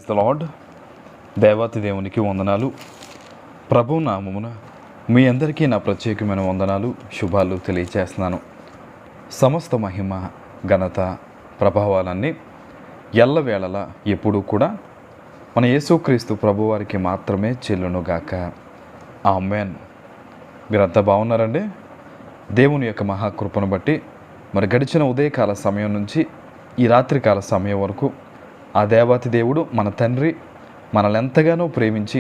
Lord. దేవాతి దేవునికి వందనాలు. ప్రభు నామమున మీ అందరికీ నా ప్రత్యేకమైన వందనాలు, శుభాలు తెలియచేస్తున్నాను. సమస్త మహిమ, ఘనత, ప్రభావాలన్నీ ఎల్లవేళలా ఎప్పుడూ కూడా మన యేసుక్రీస్తు ప్రభువారికి మాత్రమే చెల్లునుగాక. ఆమేన్. మీరంతా బాగున్నారండి? దేవుని యొక్క మహాకృపను బట్టి మరి గడిచిన ఉదయకాల సమయం నుంచి ఈ రాత్రికాల సమయం వరకు ఆ దేవాతి దేవుడు మన తండ్రి మనల్ని ఎంతగానో ప్రేమించి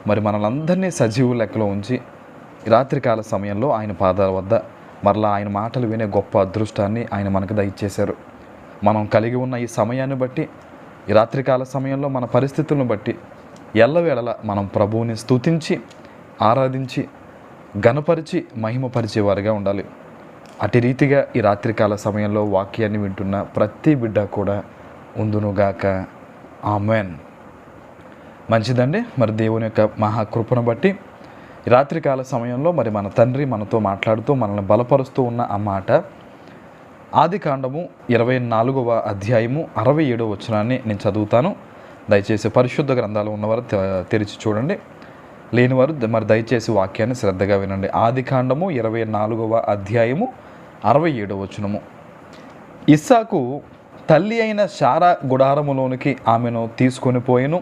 మరి మనలందరినీ సజీవు లెక్కలో ఉంచి ఈ రాత్రికాల సమయంలో ఆయన పాదాల వద్ద మరలా ఆయన మాటలు వినే గొప్ప అదృష్టాన్ని ఆయన మనకు దయచేశారు. మనం కలిగి ఉన్న ఈ సమయాన్ని బట్టి, ఈ రాత్రికాల సమయంలో మన పరిస్థితులను బట్టి ఎల్లవేళలా మనం ప్రభువుని స్తుతించి, ఆరాధించి, ఘనపరిచి, మహిమపరిచేవారుగా ఉండాలి. అటు రీతిగా ఈ రాత్రికాల సమయంలో వాక్యాన్ని వింటున్న ప్రతి బిడ్డ కూడా ఉందునుగాక. ఆమేన్. మంచిదండి. మరి దేవుని యొక్క మహాకృపను బట్టి ఈ రాత్రికాల సమయంలో మరి మన తండ్రి మనతో మాట్లాడుతూ మనల్ని బలపరుస్తూ ఉన్న ఆ మాట ఆదికాండము 24వ అధ్యాయము 67వ వచనాన్ని నేను చదువుతాను. దయచేసి పరిశుద్ధ గ్రంథాలు ఉన్నవారు తెరిచి చూడండి, లేనివారు మరి దయచేసి వాక్యాన్ని శ్రద్ధగా వినండి. ఆదికాండము 24వ అధ్యాయము 67వ వచనము. ఇస్సాకు తల్లి అయిన శారా గుడారములోనికి ఆమెను తీసుకొని పోయెను.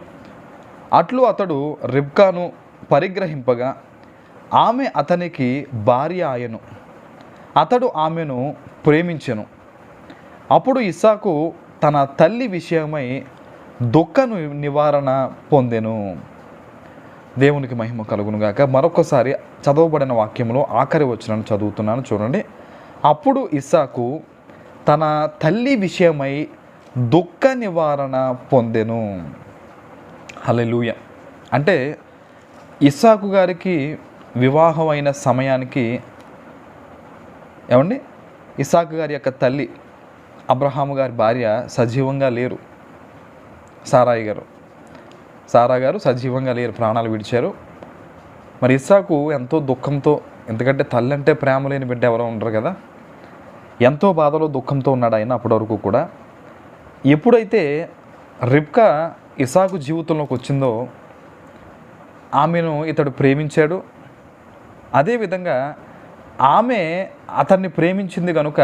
అట్లు అతడు రిబ్కాను పరిగ్రహింపగా ఆమె అతనికి భార్య ఆయను. అతడు ఆమెను ప్రేమించెను. అప్పుడు ఇస్సాకు తన తల్లి విషయమై దుఃఖ నివారణ పొందెను. దేవునికి మహిమ కలుగునుగాక. మరొకసారి చదవబడిన వాక్యంలో ఆఖరి వచనాన్ని చదువుతున్నాను, చూడండి. అప్పుడు ఇస్సాకు తన తల్లి విషయమై దుఃఖ నివారణ పొందెను. హల్లెలూయా. అంటే ఇస్సాకు గారికి వివాహం అయిన సమయానికి ఏమండి, ఇస్సాకు గారి యొక్క తల్లి అబ్రహాము గారి భార్య సజీవంగా లేరు. సారా గారు సజీవంగా లేరు, ప్రాణాలు విడిచారు. మరి ఇస్సాకు ఎంతో దుఃఖంతో, ఎందుకంటే తల్లి అంటే ప్రేమ లేని బిడ్డ ఎవరో ఉండరు కదా, ఎంతో బాధలో దుఃఖంతో ఉన్నాడు ఆయన అప్పటి వరకు కూడా. ఎప్పుడైతే రిబ్కా ఇస్సాకు జీవితంలోకి వచ్చిందో ఆమెను ఇతడు ప్రేమించాడు. అదేవిధంగా ఆమె అతన్ని ప్రేమించింది కనుక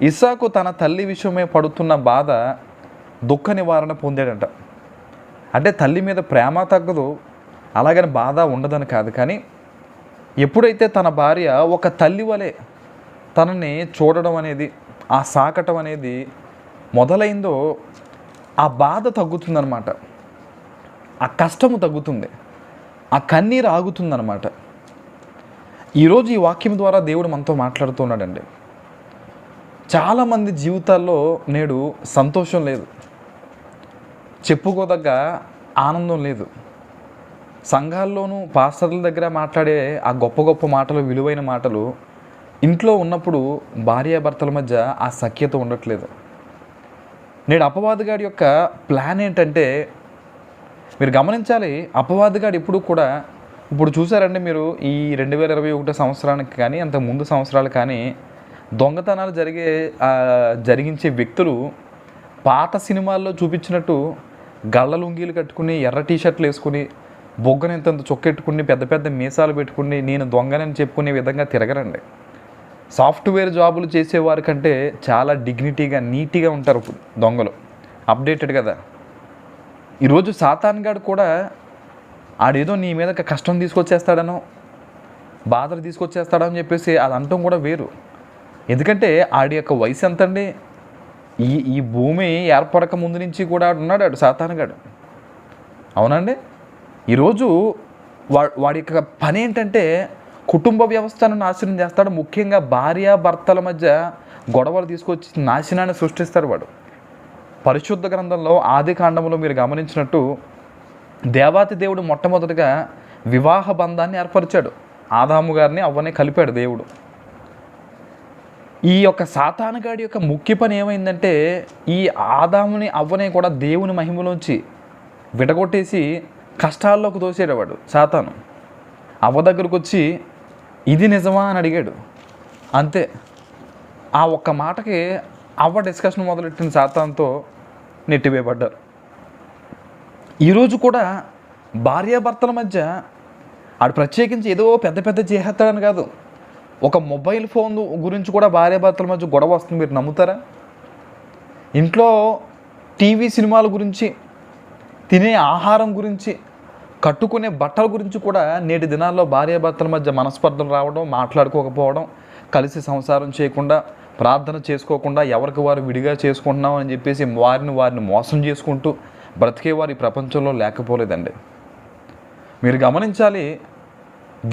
ఇస్సాకు తన తల్లి విషయమే పడుతున్న బాధ దుఃఖ నివారణ పొందాడంట. అంటే తల్లి మీద ప్రేమ తగ్గదు, అలాగని బాధ ఉండదని కాదు, కానీ ఎప్పుడైతే తన భార్య ఒక తల్లి వలె తనని చూడడం అనేది, ఆ సాకటం అనేది మొదలైందో ఆ బాధ తగ్గుతుందన్నమాట, ఆ కష్టము తగ్గుతుంది, ఆ కన్నీరు ఆగుతుందన్నమాట. ఈరోజు ఈ వాక్యం ద్వారా దేవుడు మనతో మాట్లాడుతున్నాడండి. చాలామంది జీవితాల్లో నేడు సంతోషం లేదు, చెప్పుకోదగ్గ ఆనందం లేదు. సంఘాల్లోనూ పాస్టర్ల దగ్గర మాట్లాడే ఆ గొప్ప గొప్ప మాటలు, విలువైన మాటలు ఇంట్లో ఉన్నప్పుడు భార్యాభర్తల మధ్య ఆ సఖ్యత ఉండట్లేదు. నేడు అపవాదిగాడి యొక్క ప్లాన్ ఏంటంటే, మీరు గమనించాలి, అపవాదిగాడు ఎప్పుడు కూడా, ఇప్పుడు చూసారండి మీరు ఈ 2021 సంవత్సరానికి కానీ అంత ముందు సంవత్సరాలు కానీ దొంగతనాలు జరిగించే వ్యక్తులు పాత సినిమాల్లో చూపించినట్టు గళ్ళ లుంగీలు కట్టుకుని, ఎర్ర టీషర్ట్లు వేసుకుని, బొగ్గనెంతంత చొక్కెట్టుకుని, పెద్ద పెద్ద మీసాలు పెట్టుకుని నేను దొంగనని చెప్పుకునే విధంగా తిరగరండి. సాఫ్ట్వేర్ జాబులు చేసేవారి కంటే చాలా డిగ్నిటీగా, నీట్గా ఉంటారు ఇప్పుడు దొంగలు, అప్డేటెడ్ కదా. ఈరోజు సాతాన్ గాడు కూడా ఆడేదో నీ మీద కష్టం తీసుకొచ్చేస్తాడనో, బాధలు తీసుకొచ్చేస్తాడని చెప్పేసి అది అంటాం కూడా వేరు. ఎందుకంటే ఆడి యొక్క వయసు ఎంతండి, ఈ భూమి ఏర్పడక ముందు నుంచి కూడా ఉన్నాడు ఆడు సాతాన్ గాడు, అవునండి. ఈరోజు వాడి యొక్క పని ఏంటంటే కుటుంబ వ్యవస్థను నాశనం చేస్తాడు. ముఖ్యంగా భార్యాభర్తల మధ్య గొడవలు తీసుకొచ్చి నాశనాన్ని సృష్టిస్తాడు వాడు. పరిశుద్ధ గ్రంథంలో ఆదికాండంలో మీరు గమనించినట్టు దేవాతి దేవుడు మొట్టమొదటిగా వివాహ బంధాన్ని ఏర్పరిచాడు. ఆదాము గారిని అవ్వనే కలిపాడు దేవుడు. ఈ యొక్క సాతానుగాడి యొక్క ముఖ్య పని ఏమైందంటే, ఈ ఆదాముని అవ్వనే కూడా దేవుని మహిమలోంచి విడగొట్టేసి కష్టాల్లోకి దోసేటవాడు సాతాను. అవ్వ దగ్గరకు వచ్చి ఇది నిజమా అని అడిగాడు, అంతే. ఆ ఒక్క మాటకి అవ్వ డిస్కషన్ మొదలెట్టిన సాతాన్తో నెట్టివేయబడ్డారు. ఈరోజు కూడా భార్యాభర్తల మధ్య ఆడు ప్రత్యేకించి ఏదో పెద్ద పెద్ద చేసేస్తాడని కాదు, ఒక మొబైల్ ఫోన్ గురించి కూడా భార్యాభర్తల మధ్య గొడవ వస్తుంది. మీరు నమ్ముతారా? ఇంట్లో టీవీ సినిమాల గురించి, తినే ఆహారం గురించి, కట్టుకునే బట్టల గురించి కూడా నేటి దినాల్లో భార్యాభర్తల మధ్య మనస్పర్ధలు రావడం, మాట్లాడుకోకపోవడం, కలిసి సంసారం చేయకుండా, ప్రార్థన చేసుకోకుండా, ఎవరికి వారు విడిగా చేసుకుంటున్నాం అని చెప్పేసి వారిని మోసం చేసుకుంటూ బ్రతికేవారు ఈ ప్రపంచంలో లేకపోలేదండి. మీరు గమనించాలి,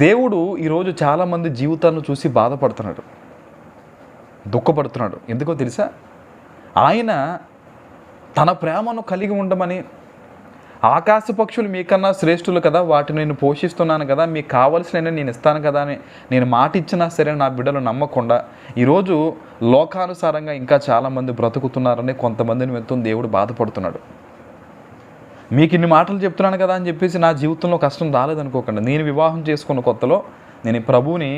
దేవుడు ఈరోజు చాలామంది జీవితాలను చూసి బాధపడుతున్నాడు, దుఃఖపడుతున్నాడు. ఎందుకో తెలుసా? ఆయన తన ప్రేమను కలిగి ఉండమని, ఆకాశ పక్షులు మీకన్నా శ్రేష్ఠులు కదా, వాటిని నేను పోషిస్తున్నాను కదా, మీకు కావలసిన నేను ఇస్తాను కదా అని నేను మాట ఇచ్చినా సరే నా బిడ్డలు నమ్మకుండా ఈరోజు లోకానుసారంగా ఇంకా చాలామంది బ్రతుకుతున్నారని కొంతమందిని మెత్తం దేవుడు బాధపడుతున్నాడు. మీకు ఇన్ని మాటలు చెప్తున్నాను కదా అని చెప్పేసి నా జీవితంలో కష్టం రాలేదనుకోకండి. నేను వివాహం చేసుకున్న కొత్తలో నేను ఈ ప్రభువుని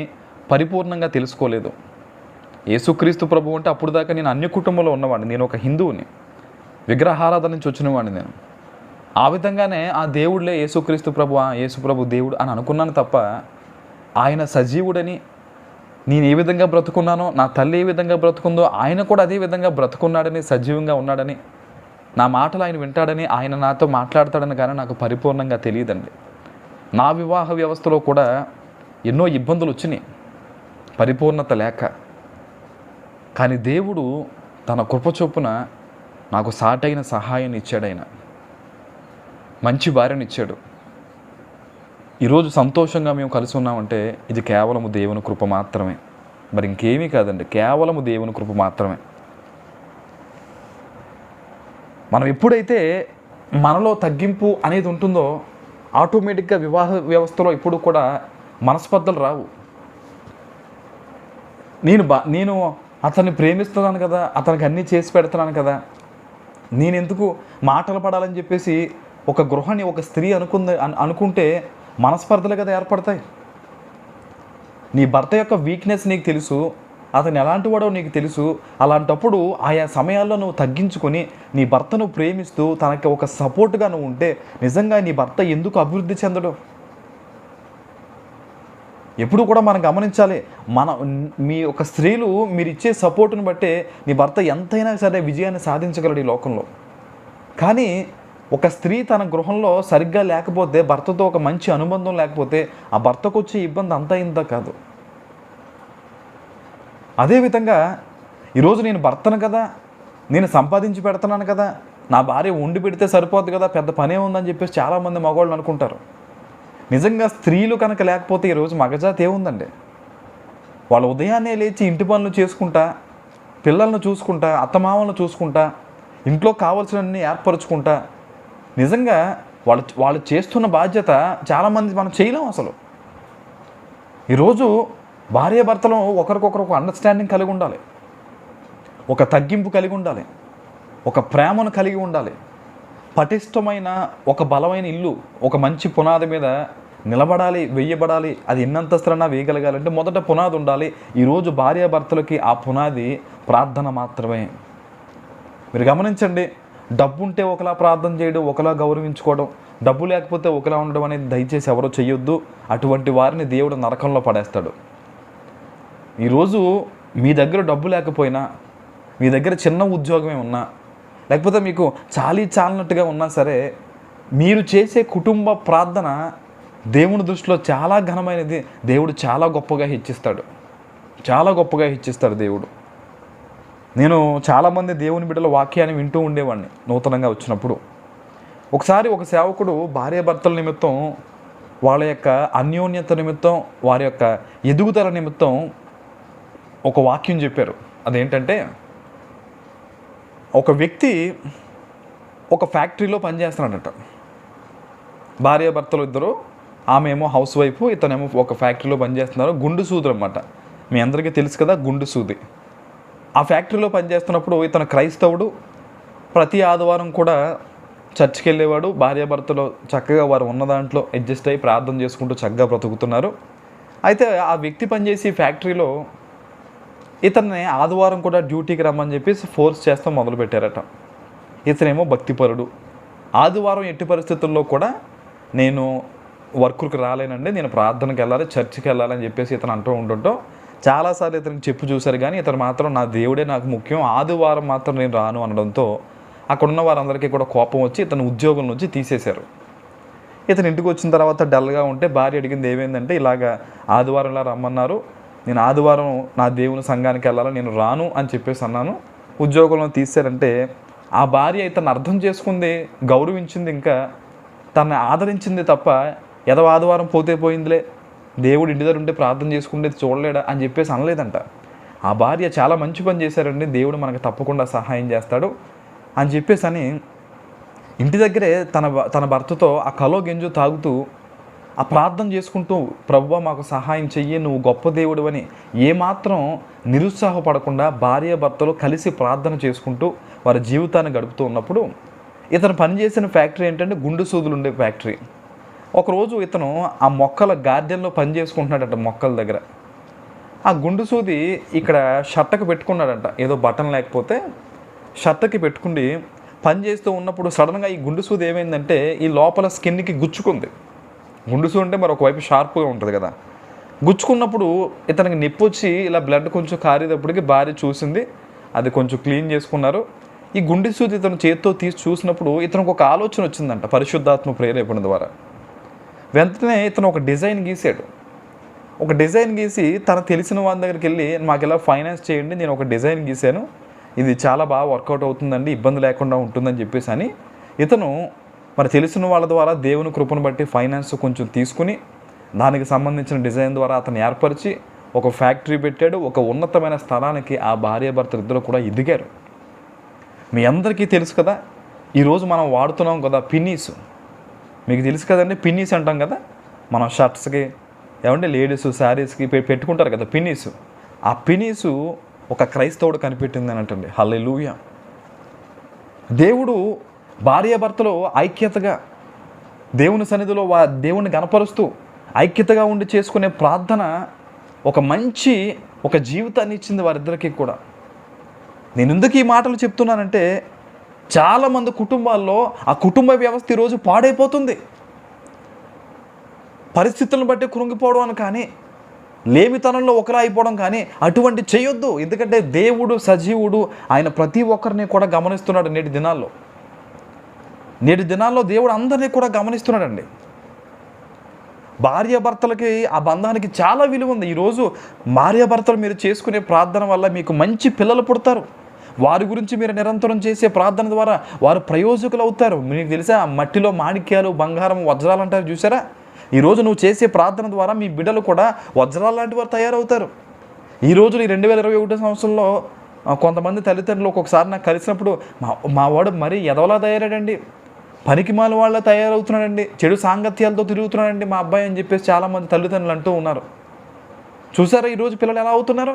పరిపూర్ణంగా తెలుసుకోలేదు. యేసుక్రీస్తు ప్రభు అంటే అప్పుడు దాకా నేను అన్య కుటుంబంలో ఉన్నవాడిని. నేను ఒక హిందువుని, విగ్రహారాధన నుంచి వచ్చినవాడిని. నేను ఆ విధంగానే ఆ దేవుడిలే యేసుక్రీస్తు ప్రభు, యేసు ప్రభు దేవుడు అని అనుకున్నాను తప్ప, ఆయన సజీవుడని, నేను ఏ విధంగా బ్రతుకున్నానో, నా తల్లి ఏ విధంగా బ్రతుకుందో ఆయన కూడా అదే విధంగా బ్రతుకున్నాడని, సజీవంగా ఉన్నాడని, నా మాటలు ఆయన వింటాడని, ఆయన నాతో మాట్లాడతాడని కానీ నాకు పరిపూర్ణంగా తెలియదండి. నా వివాహ వ్యవస్థలో కూడా ఎన్నో ఇబ్బందులు వచ్చినాయి, పరిపూర్ణత లేక. కానీ దేవుడు తన కృప చొప్పున నాకు సాటైన సహాయాన్ని ఇచ్చాడు. ఆయన మంచి భార్యను ఇచ్చాడు. ఈరోజు సంతోషంగా మేము కలిసి ఉన్నామంటే ఇది కేవలము దేవుని కృప మాత్రమే, మరి ఇంకేమీ కాదండి, కేవలము దేవుని కృప మాత్రమే. మనం ఎప్పుడైతే మనలో తగ్గింపు అనేది ఉంటుందో ఆటోమేటిక్గా వివాహ వ్యవస్థలో ఎప్పుడు కూడా మనస్పర్ధలు రావు. నేను అతన్ని ప్రేమిస్తున్నాను కదా, అతనికి అన్నీ చేసి పెడుతున్నాను కదా, నేను ఎందుకు మాటలు పడాలని చెప్పేసి ఒక గృహాన్ని ఒక స్త్రీ అనుకుంటే మనస్పర్ధలు కదా ఏర్పడతాయి. నీ భర్త యొక్క వీక్నెస్ నీకు తెలుసు, అతను ఎలాంటి వాడో నీకు తెలుసు. అలాంటప్పుడు ఆయా సమయాల్లో నువ్వు తగ్గించుకొని నీ భర్తను ప్రేమిస్తూ తనకి ఒక సపోర్ట్గా నువ్వు ఉంటే నిజంగా నీ భర్త ఎందుకు అభివృద్ధి చెందడు? ఎప్పుడు కూడా మనం గమనించాలి, మీ యొక్క స్త్రీలు మీరు ఇచ్చే సపోర్టును బట్టే నీ భర్త ఎంతైనా సరే విజయాన్ని సాధించగలడు ఈ లోకంలో. కానీ ఒక స్త్రీ తన గృహంలో సరిగ్గా లేకపోతే, భర్తతో ఒక మంచి అనుబంధం లేకపోతే ఆ భర్తకు వచ్చే ఇబ్బంది అంతా ఇంత కాదు. అదేవిధంగా ఈరోజు నేను భర్తను కదా, నేను సంపాదించి పెడుతున్నాను కదా, నా భార్య వండి పెడితే సరిపోద్ది కదా, పెద్ద పనే ఉందని చెప్పేసి చాలామంది మగవాళ్ళు అనుకుంటారు. నిజంగా స్త్రీలు కనుక లేకపోతే ఈరోజు మగజాతి ఏముందండి? వాళ్ళు ఉదయాన్నే లేచి ఇంటి పనులు చేసుకుంటా, పిల్లలను చూసుకుంటా, అత్తమామలను చూసుకుంటా, ఇంట్లో కావాల్సినవన్నీ ఏర్పరచుకుంటా, నిజంగా వాళ్ళు చేస్తున్న బాధ్యత చాలామంది మనం చేయలేం అసలు. ఈరోజు భార్యాభర్తలు ఒకరికొకరు ఒక అండర్స్టాండింగ్ కలిగి ఉండాలి, ఒక తగ్గింపు కలిగి ఉండాలి, ఒక ప్రేమను కలిగి ఉండాలి. పటిష్టమైన ఒక బలమైన ఇల్లు ఒక మంచి పునాది మీద నిలబడాలి, వేయబడాలి. అది ఎన్నంతస్తులన్నా వేయగలగాలంటే మొదట పునాది ఉండాలి. ఈరోజు భార్యాభర్తలకి ఆ పునాది ప్రార్థన మాత్రమే. మీరు గమనించండి, డబ్బు ఉంటే ఒకలా ప్రార్థన చేయడం, ఒకలా గౌరవించుకోవడం, డబ్బు లేకపోతే ఒకలా ఉండడం అనేది దయచేసి ఎవరో చెయ్యొద్దు. అటువంటి వారిని దేవుడు నరకంలో పడేస్తాడు. ఈరోజు మీ దగ్గర డబ్బు లేకపోయినా, మీ దగ్గర చిన్న ఉద్యోగమే ఉన్నా, లేకపోతే మీకు చాలినట్టుగా ఉన్నా సరే, మీరు చేసే కుటుంబ ప్రార్థన దేవుని దృష్టిలో చాలా ఘనమైనది. దేవుడు చాలా గొప్పగా హెచ్చిస్తాడు, చాలా గొప్పగా హెచ్చిస్తాడు దేవుడు. నేను చాలామంది దేవుని బిడ్డల వాక్యాన్ని వింటూ ఉండేవాడిని నూతనంగా వచ్చినప్పుడు. ఒకసారి ఒక సేవకుడు భార్యాభర్తల నిమిత్తం, వాళ్ళ యొక్క అన్యోన్యత నిమిత్తం, వారి యొక్క ఎదుగుదల నిమిత్తం ఒక వాక్యం చెప్పారు. అదేంటంటే, ఒక వ్యక్తి ఒక ఫ్యాక్టరీలో పనిచేస్తున్నాడట. భార్యాభర్తలు ఇద్దరు, ఆమె ఏమో హౌస్ వైఫ్, ఇతనేమో ఒక ఫ్యాక్టరీలో పనిచేస్తున్నారు. గుండు సూదులు అన్నమాట. మీ అందరికీ తెలుసు కదా గుండు సూది. ఆ ఫ్యాక్టరీలో పనిచేస్తున్నప్పుడు ఇతను క్రైస్తవుడు. ప్రతి ఆదివారం కూడా చర్చికి వెళ్ళేవాడు. భార్యాభర్తలు చక్కగా వారు ఉన్న దాంట్లో అడ్జస్ట్ అయ్యి ప్రార్థన చేసుకుంటూ చక్కగా బ్రతుకుతున్నారు. అయితే ఆ వ్యక్తి పనిచేసి ఫ్యాక్టరీలో ఇతన్ని ఆదివారం కూడా డ్యూటీకి రమ్మని చెప్పేసి ఫోర్స్ చేస్తాం మొదలుపెట్టారట. ఇతనేమో భక్తిపరుడు, ఆదివారం ఎట్టి పరిస్థితుల్లో కూడా నేను వర్క్కి రాలేనండి, నేను ప్రార్థనకి వెళ్ళాలి, చర్చికి వెళ్ళాలని చెప్పేసి ఇతను అంటూ ఉంటుంటో చాలాసార్లు ఇతనికి చెప్పు చూశారు. కానీ ఇతను మాత్రం నా దేవుడే నాకు ముఖ్యం, ఆదివారం మాత్రం నేను రాను అనడంతో అక్కడున్న వారందరికీ కూడా కోపం వచ్చి ఇతను ఉద్యోగం నుంచి తీసేశారు. ఇతను ఇంటికి వచ్చిన తర్వాత డల్గా ఉంటే భార్య అడిగింది ఏమైందంటే, ఇలాగా ఆదివారం ఇలా రమ్మన్నారు, నేను ఆదివారం నా దేవుని సంఘానికి వెళ్ళాలని నేను రాను అని చెప్పేసి అన్నాను, ఉద్యోగంలో తీశారంటే ఆ భార్య ఇతను అర్థం చేసుకుంది, గౌరవించింది, ఇంకా తనని ఆదరించింది తప్ప ఏదో ఆదివారం పోతే పోయిందిలే, దేవుడు ఇంటి దగ్గర ఉంటే ప్రార్థన చేసుకుంటే చూడలేడా అని చెప్పేసి అనలేదంట. ఆ భార్య చాలా మంచి పని చేశారండి, దేవుడు మనకు తప్పకుండా సహాయం చేస్తాడు అని చెప్పేసి అని ఇంటి దగ్గరే తన భర్తతో ఆ కలో గెంజు తాగుతూ ఆ ప్రార్థన చేసుకుంటూ, ప్రభువా మాకు సహాయం చెయ్యి, నువ్వు గొప్ప దేవుడు అని ఏమాత్రం నిరుత్సాహపడకుండా భార్య భర్తలు కలిసి ప్రార్థన చేసుకుంటూ వారి జీవితాన్ని గడుపుతూ ఉన్నప్పుడు ఇతను పనిచేసిన ఫ్యాక్టరీ ఏంటంటే గుండు సూదులు ఉండే ఫ్యాక్టరీ. ఒకరోజు ఇతను ఆ మొక్కల గార్డెన్లో పని చేసుకుంటున్నాడంట, మొక్కల దగ్గర. ఆ గుండు సూది ఇక్కడ షర్ట్కి పెట్టుకున్నాడంట, ఏదో బటన్ లేకపోతే షర్ట్కి పెట్టుకుని పని చేస్తూ ఉన్నప్పుడు సడన్గా ఈ గుండు సూది ఏమైందంటే ఈ లోపల స్కిన్కి గుచ్చుకుంది. గుండు సూది అంటే మరి ఒకవైపు షార్ప్గా ఉంటుంది కదా, గుచ్చుకున్నప్పుడు ఇతనికి నొప్పి వచ్చి ఇలా బ్లడ్ కొంచెం కారేటప్పటికి భార్య చూసింది, అది కొంచెం క్లీన్ చేసుకున్నారు. ఈ గుండె సూది ఇతను చేతితో తీసి చూసినప్పుడు ఇతనికి ఒక ఆలోచన వచ్చిందంట, పరిశుద్ధాత్మ ప్రేరేపణ ద్వారా. వెంటనే ఇతను ఒక డిజైన్ గీసాడు. ఒక డిజైన్ గీసి తన తెలిసిన వాళ్ళ దగ్గరికి వెళ్ళి, మాకు ఇలా ఫైనాన్స్ చేయండి, నేను ఒక డిజైన్ గీసాను, ఇది చాలా బాగా వర్కౌట్ అవుతుందండి, ఇబ్బంది లేకుండా ఉంటుందని చెప్పేసి అని ఇతను మరి తెలిసిన వాళ్ళ ద్వారా దేవుని కృపను బట్టి ఫైనాన్స్ కొంచెం తీసుకుని దానికి సంబంధించిన డిజైన్ ద్వారా అతను ఏర్పరిచి ఒక ఫ్యాక్టరీ పెట్టాడు. ఒక ఉన్నతమైన స్థలానికి ఆ భార్యాభర్తలు ఇద్దరు కూడా ఎదిగారు. మీ అందరికీ తెలుసు కదా, ఈరోజు మనం వాడుతున్నాం కదా పిన్నీసు, మీకు తెలుసు కదండి, పిన్నీస్ అంటాం కదా మనం షర్ట్స్కి, ఏమంటే లేడీస్ శారీస్కి పెట్టుకుంటారు కదా పిన్నీసు. ఆ పిన్నీసు ఒక క్రైస్తవుడు కనిపెట్టింది అని అంటండి. హల్లెలూయా. దేవుడు భార్యాభర్తలు ఐక్యతగా దేవుని సన్నిధిలో దేవుని గణపరుస్తూ ఐక్యతగా ఉండి చేసుకునే ప్రార్థన ఒక జీవితాన్ని ఇచ్చింది వారిద్దరికీ కూడా. నేను ఎందుకు ఈ మాటలు చెప్తున్నానంటే, చాలామంది కుటుంబాల్లో ఆ కుటుంబ వ్యవస్థ ఈరోజు పాడైపోతుంది. పరిస్థితులను బట్టి కృంగిపోవడం అని కానీ, లేమితనంలో ఒకలా అయిపోవడం కానీ అటువంటి చేయొద్దు. ఎందుకంటే దేవుడు సజీవుడు, ఆయన ప్రతి ఒక్కరిని కూడా గమనిస్తున్నాడు. నేటి దినాల్లో దేవుడు అందరినీ కూడా గమనిస్తున్నాడండి. భార్యాభర్తలకి ఆ బంధానికి చాలా విలువ ఉంది. ఈరోజు భార్యాభర్తలు మీరు చేసుకునే ప్రార్థన వల్ల మీకు మంచి పిల్లలు పుడతారు. వారి గురించి మీరు నిరంతరం చేసే ప్రార్థన ద్వారా వారు ప్రయోజకులు అవుతారు. మీకు తెలుసా, మట్టిలో మాణిక్యాలు, బంగారం, వజ్రాలు అంటారు చూసారా? ఈరోజు నువ్వు చేసే ప్రార్థన ద్వారా మీ బిడ్డలు కూడా వజ్రాలు లాంటి వారు తయారవుతారు. ఈరోజు ఈ 2021 సంవత్సరంలో కొంతమంది తల్లిదండ్రులు ఒక్కొక్కసారి నాకు కలిసినప్పుడు, మా వాడు మరీ ఎదవలా తయారాడండి, పనికిమాల వాళ్ళ తయారవుతున్నాడండి, చెడు సాంగత్యాలతో తిరుగుతున్నాడండి మా అబ్బాయి అని చెప్పేసి చాలామంది తల్లిదండ్రులు అంటూ ఉన్నారు. చూసారా ఈరోజు పిల్లలు ఎలా అవుతున్నారు?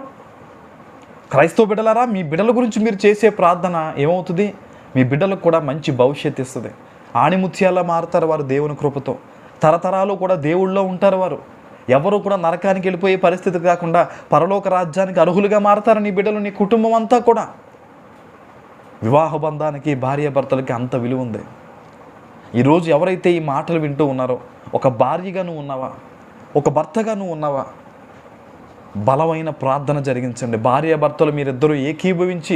క్రైస్తవ బిడ్డలారా, మీ బిడ్డల గురించి మీరు చేసే ప్రార్థన ఏమవుతుంది? మీ బిడ్డలకు కూడా మంచి భవిష్యత్తు ఇస్తుంది. ఆణిముత్యాలా మారుతారు వారు దేవుని కృపతో. తరతరాలు కూడా దేవుళ్ళలో ఉంటారు వారు. ఎవరు కూడా నరకానికి వెళ్ళిపోయే పరిస్థితి కాకుండా పరలోక రాజ్యానికి అర్హులుగా మారతారు నీ బిడ్డలు, నీ కుటుంబం అంతా కూడా. వివాహ బంధానికి, భార్యాభర్తలకి అంత విలువ ఉంది. ఈరోజు ఎవరైతే ఈ మాటలు వింటూ ఉన్నారో, ఒక భార్యగా నువ్వు ఉన్నావా, ఒక భర్తగా నువ్వు ఉన్నావా, బలమైన ప్రార్థన జరిగించండి. భార్యాభర్తలు మీరిద్దరూ ఏకీభవించి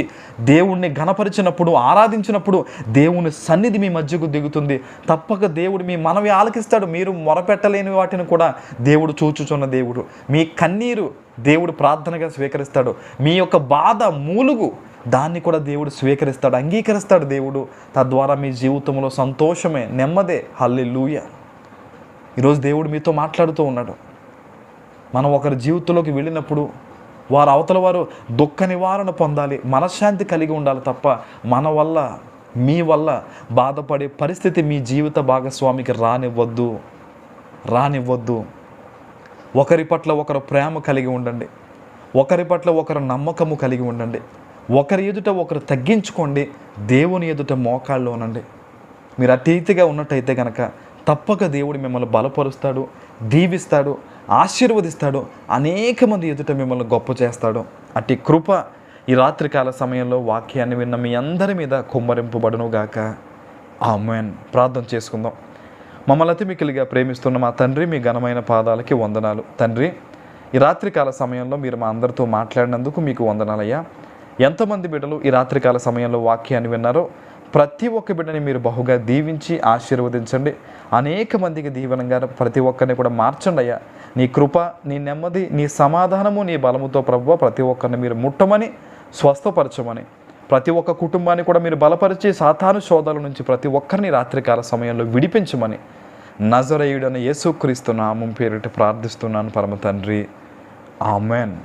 దేవుణ్ణి ఘనపరిచినప్పుడు, ఆరాధించినప్పుడు దేవుని సన్నిధి మీ మధ్యకు దిగుతుంది. తప్పక దేవుడు మీ మనవి ఆలకిస్తాడు. మీరు మొరపెట్టలేని వాటిని కూడా దేవుడు చూచుచున్న దేవుడు. మీ కన్నీరు దేవుడు ప్రార్థనగా స్వీకరిస్తాడు. మీ యొక్క బాధ మూలుగు దాన్ని కూడా దేవుడు స్వీకరిస్తాడు, అంగీకరిస్తాడు దేవుడు. తద్వారా మీ జీవితంలో సంతోషమే, నెమ్మదే. హల్లెలూయా. ఈరోజు దేవుడు మీతో మాట్లాడుతూ ఉన్నాడు. మనం ఒకరి జీవితంలోకి వెళ్ళినప్పుడు వారు అవతల వారు దుఃఖ నివారణ పొందాలి, మనశ్శాంతి కలిగి ఉండాలి తప్ప మన వల్ల, మీ వల్ల బాధపడే పరిస్థితి మీ జీవిత భాగస్వామికి రానివ్వద్దు. ఒకరి పట్ల ఒకరు ప్రేమ కలిగి ఉండండి, ఒకరి పట్ల ఒకరు నమ్మకము కలిగి ఉండండి, ఒకరి ఎదుట ఒకరు తగ్గించుకోండి, దేవుని ఎదుట మోకాళ్ళు ఉనండి. మీరు అతీతిగా ఉన్నట్టయితే కనుక తప్పక దేవుడు మిమ్మల్ని బలపరుస్తాడు, దీవిస్తాడు, ఆశీర్వదిస్తాడు, అనేక మంది ఎదుట మిమ్మల్ని గొప్ప చేస్తాడు. అట్టి కృప ఈ రాత్రికాల సమయంలో వాక్యాన్ని విన్న మీ అందరి మీద కుమ్మరింపబడునుగాక. ఆమేన్. ప్రార్థన చేసుకుందాం. మమ్మల్ని అతి మిక్కిలిగా ప్రేమిస్తున్న మా తండ్రి, మీ ఘనమైన పాదాలకి వందనాలు. తండ్రి, ఈ రాత్రికాల సమయంలో మీరు మా అందరితో మాట్లాడినందుకు మీకు వందనాలయ్యా. ఎంతమంది బిడ్డలు ఈ రాత్రికాల సమయంలో వాక్యాన్ని విన్నారో ప్రతి ఒక్క బిడ్డని మీరు బహుగా దీవించి ఆశీర్వదించండి. అనేక మందికి దీవెనంగా ప్రతి ఒక్కరిని కూడా మార్చండి అయ్యా. నీ కృప, నీ నెమ్మది, నీ సమాధానము, నీ బలముతో ప్రభువా ప్రతి ఒక్కరిని మీరు ముట్టమని, స్వస్థపరచమని, ప్రతి ఒక్క కుటుంబాన్ని కూడా మీరు బలపరిచి సాతాను శోధల నుంచి ప్రతి ఒక్కరిని రాత్రికాల సమయంలో విడిపించమని నజరేయుడైన యేసుక్రీస్తు నామం పేరిట ప్రార్థిస్తున్నాను పరమ తండ్రి. ఆమెన్.